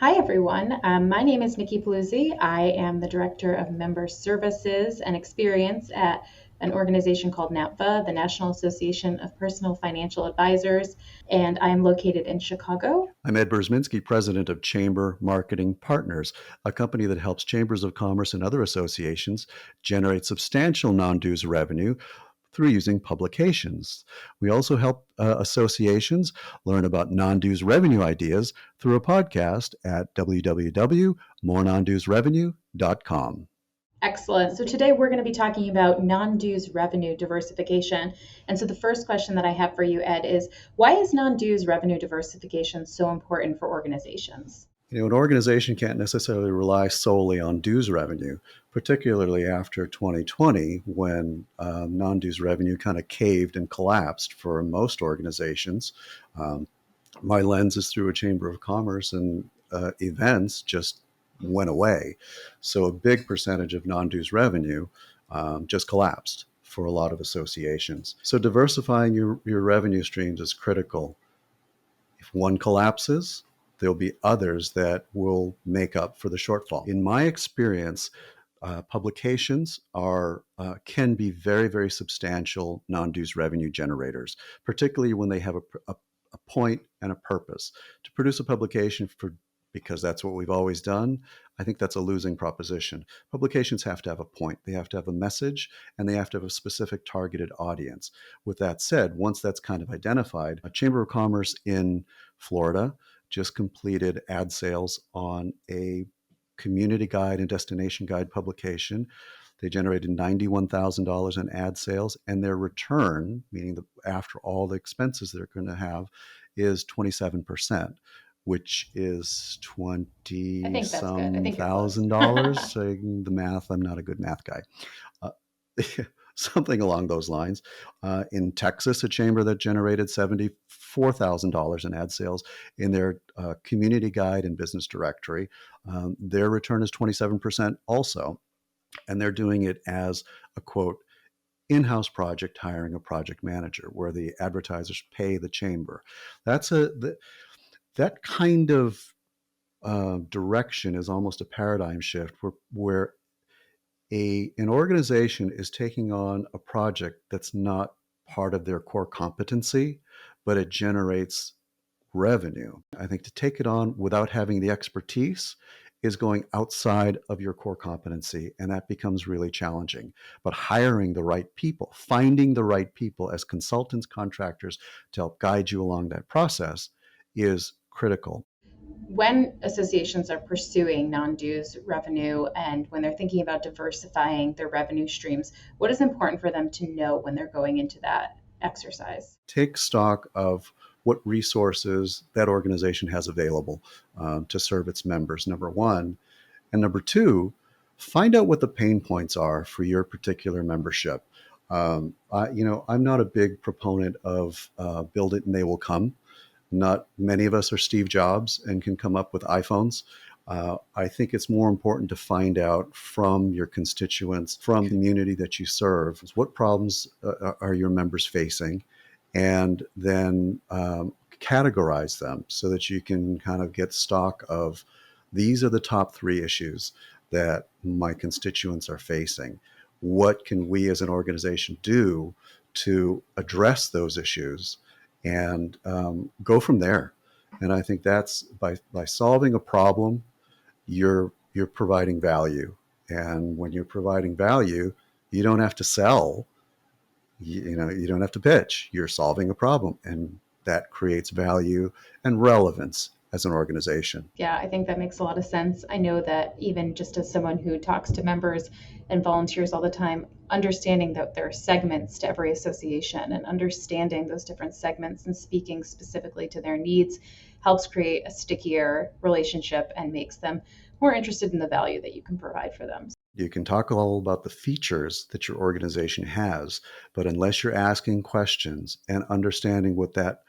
Hi, everyone. My name is Nikki Palluzzi. I am the Director of Member Services and Experience at an organization called NAPFA, the National Association of Personal Financial Advisors, and I am located in Chicago. I'm Ed Burzminski, president of Chamber Marketing Partners, a company that helps chambers of commerce and other associations generate substantial non-dues revenue through using publications. We also help associations learn about non-dues revenue ideas through a podcast at www.morenonduesrevenue.com. Excellent. So today we're going to be talking about non-dues revenue diversification. And so the first question that I have for you, Ed, is why is non-dues revenue diversification so important for organizations? An organization can't necessarily rely solely on dues revenue, particularly after 2020 when non-dues revenue kind of caved and collapsed for most organizations. Um, my lens is through a Chamber of Commerce, and events just went away. So a big percentage of non-dues revenue just collapsed for a lot of associations. So diversifying your revenue streams is critical. If one collapses, there'll be others that will make up for the shortfall. In my experience, publications can be very, very substantial non-dues revenue generators, particularly when they have a point and a purpose. To produce a publication because that's what we've always done, I think that's a losing proposition. Publications have to have a point, they have to have a message, and they have to have a specific targeted audience. With that said, once that's kind of identified, a Chamber of Commerce in Florida just completed ad sales on a community guide and destination guide publication. They generated $91,000 in ad sales, and their return, meaning after all the expenses they're going to have, is 27%, which is I 20 think that's good. I some think you're close. thousand dollars. Saying the math, I'm not a good math guy. Uh, something along those lines. In Texas, a chamber that generated $74,000 in ad sales in their community guide and business directory. Their return is 27% also. And they're doing it as a quote, in-house project, hiring a project manager, where the advertisers pay the chamber. That kind of direction is almost a paradigm shift where an organization is taking on a project that's not part of their core competency, but it generates revenue. I think to take it on without having the expertise is going outside of your core competency, and that becomes really challenging. But hiring the right people, finding the right people as consultants, contractors to help guide you along that process is critical. When associations are pursuing non-dues revenue and when they're thinking about diversifying their revenue streams, what is important for them to know when they're going into that exercise? Take stock of what resources that organization has available to serve its members, number one. And number two, find out what the pain points are for your particular membership. I'm not a big proponent of build it and they will come. Not many of us are Steve Jobs and can come up with iPhones. I think it's more important to find out from your constituents, from the community that you serve, what problems are your members facing, and then categorize them so that you can kind of get stock of these are the top three issues that my constituents are facing. What can we as an organization do to address those issues and go from there? And I think that's by solving a problem, you're providing value. And when you're providing value, you don't have to sell. You don't have to pitch. You're solving a problem, and that creates value and relevance as an organization. Yeah, I think that makes a lot of sense. I know that even just as someone who talks to members and volunteers all the time, understanding that there are segments to every association and understanding those different segments and speaking specifically to their needs helps create a stickier relationship and makes them more interested in the value that you can provide for them. You can talk all about the features that your organization has, but unless you're asking questions and understanding what that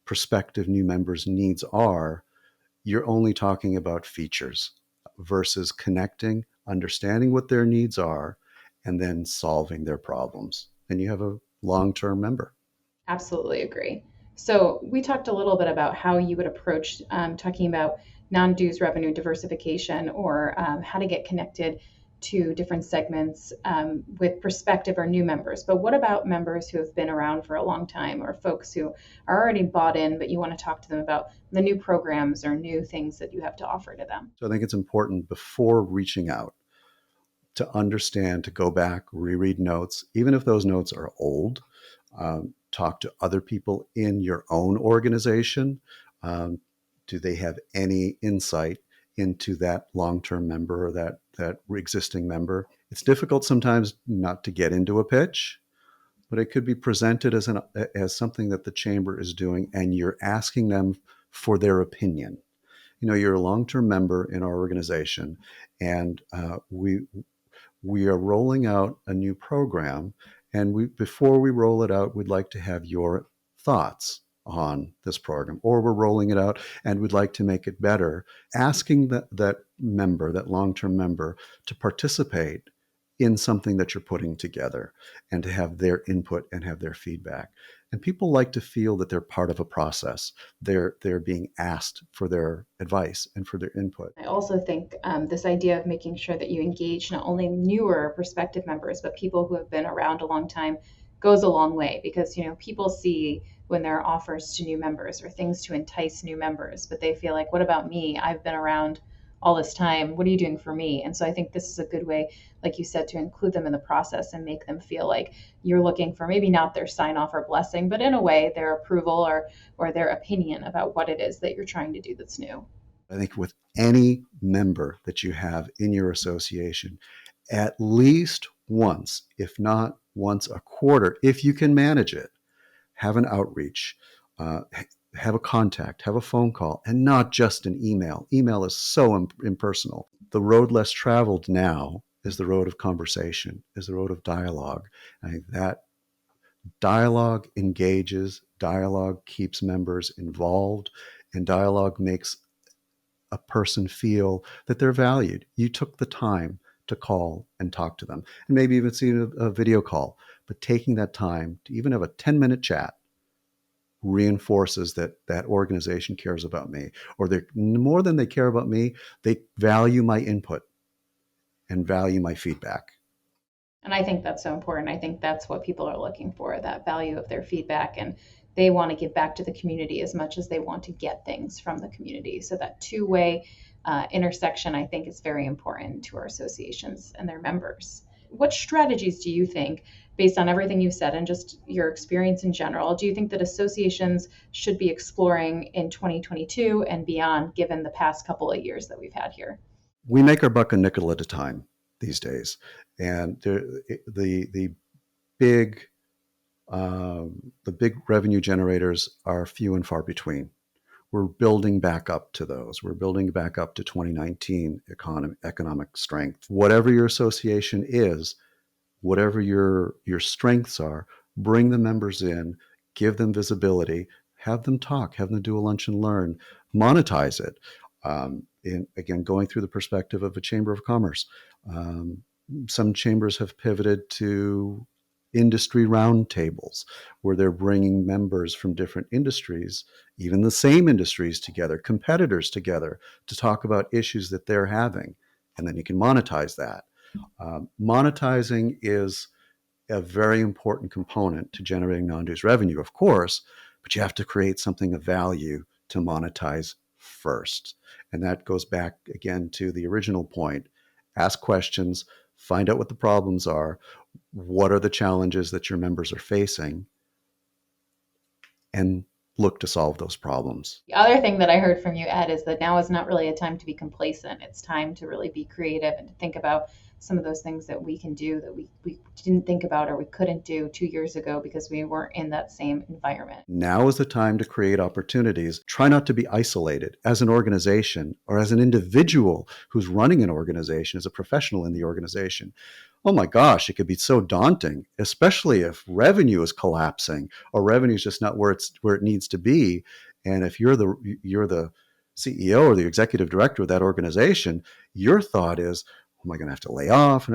prospective new member's needs are, you're only talking about features versus connecting, understanding what their needs are, and then solving their problems. And you have a long-term member. Absolutely agree. So we talked a little bit about how you would approach talking about non-dues revenue diversification, or how to get connected to different segments with prospective or new members. But what about members who have been around for a long time, or folks who are already bought in, but you want to talk to them about the new programs or new things that you have to offer to them? So I think it's important before reaching out to understand, to go back, reread notes, even if those notes are old. Talk to other people in your own organization. Do they have any insight into that long-term member or that existing member? It's difficult sometimes not to get into a pitch, but it could be presented as something that the chamber is doing, and you're asking them for their opinion. You're a long-term member in our organization, and we are rolling out a new program, and before we roll it out, we'd like to have your thoughts on this program, or we're rolling it out and we'd like to make it better. Asking that member, that long-term member, to participate in something that you're putting together and to have their input and have their feedback. And people like to feel that they're part of a process. They're being asked for their advice and for their input. I also think this idea of making sure that you engage not only newer prospective members, but people who have been around a long time goes a long way, because people see when there are offers to new members or things to entice new members, but they feel like, what about me? I've been around all this time. What are you doing for me? And so I think this is a good way, like you said, to include them in the process and make them feel like you're looking for maybe not their sign off or blessing, but in a way their approval or their opinion about what it is that you're trying to do that's new. I think with any member that you have in your association, at least once, if not once a quarter, if you can manage it, have an outreach, have a contact, have a phone call, and not just an email. Email is so impersonal. The road less traveled now is the road of conversation, is the road of dialogue. I think that dialogue engages, dialogue keeps members involved, and dialogue makes a person feel that they're valued. You took the time to call and talk to them, and maybe even see a video call, but taking that time to even have a 10-minute chat reinforces that that organization cares about me, or they're more than they care about me, they value my input and value my feedback. And I think that's so important. I think that's what people are looking for, that value of their feedback. And they want to give back to the community as much as they want to get things from the community. So that two-way intersection, I think, is very important to our associations and their members. What strategies do you think, based on everything you've said and just your experience in general, do you think that associations should be exploring in 2022 and beyond, given the past couple of years that we've had here? We make our buck a nickel at a time these days, and the big revenue generators are few and far between. We're building back up to those. We're building back up to 2019 economic strength. Whatever your association is, whatever your strengths are, bring the members in, give them visibility, have them talk, have them do a lunch and learn, monetize it. Again, going through the perspective of a chamber of commerce. Some chambers have pivoted to industry roundtables, where they're bringing members from different industries, even the same industries together, competitors together, to talk about issues that they're having. And then you can monetize that. Monetizing is a very important component to generating non-dues revenue, of course, but you have to create something of value to monetize first. And that goes back again to the original point. Ask questions, find out what the problems are, what are the challenges that your members are facing, and look to solve those problems. The other thing that I heard from you, Ed, is that now is not really a time to be complacent. It's time to really be creative and to think about some of those things that we can do that we didn't think about or we couldn't do 2 years ago because we weren't in that same environment. Now is the time to create opportunities. Try not to be isolated as an organization or as an individual who's running an organization, as a professional in the organization. Oh my gosh, it could be so daunting, especially if revenue is collapsing or revenue is just not where it needs to be. And if you're the CEO or the executive director of that organization, your thought is, am I going to have to lay off?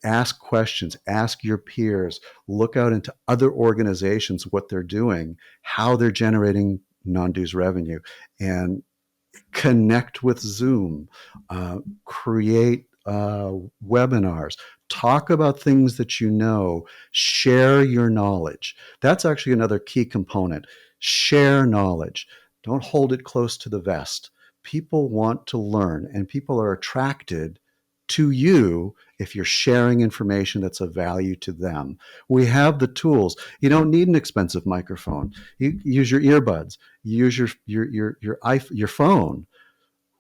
Ask questions, ask your peers, look out into other organizations, what they're doing, how they're generating non-dues revenue, and connect with Zoom, create webinars, talk about things that you know, share your knowledge. That's actually another key component. Share knowledge. Don't hold it close to the vest. People want to learn, and people are attracted to you if you're sharing information that's of value to them. We have the tools. You don't need an expensive microphone. You use your earbuds. You use your phone.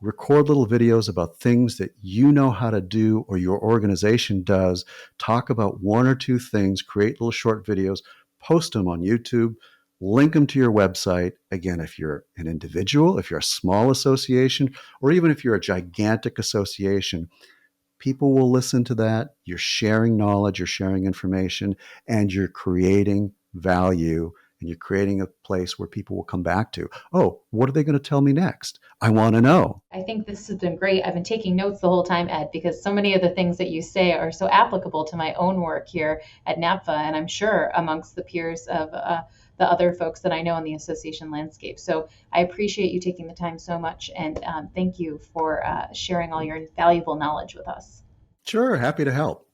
Record little videos about things that you know how to do or your organization does. Talk about one or two things. Create little short videos. Post them on YouTube. Link them to your website. Again, if you're an individual, if you're a small association, or even if you're a gigantic association, people will listen to that. You're sharing knowledge, you're sharing information, and you're creating value, and you're creating a place where people will come back to. Oh, what are they going to tell me next? I want to know. I think this has been great. I've been taking notes the whole time, Ed, because so many of the things that you say are so applicable to my own work here at NAPFA, and I'm sure amongst the peers of the other folks that I know in the association landscape. So I appreciate you taking the time so much, and thank you for sharing all your valuable knowledge with us. Sure, happy to help.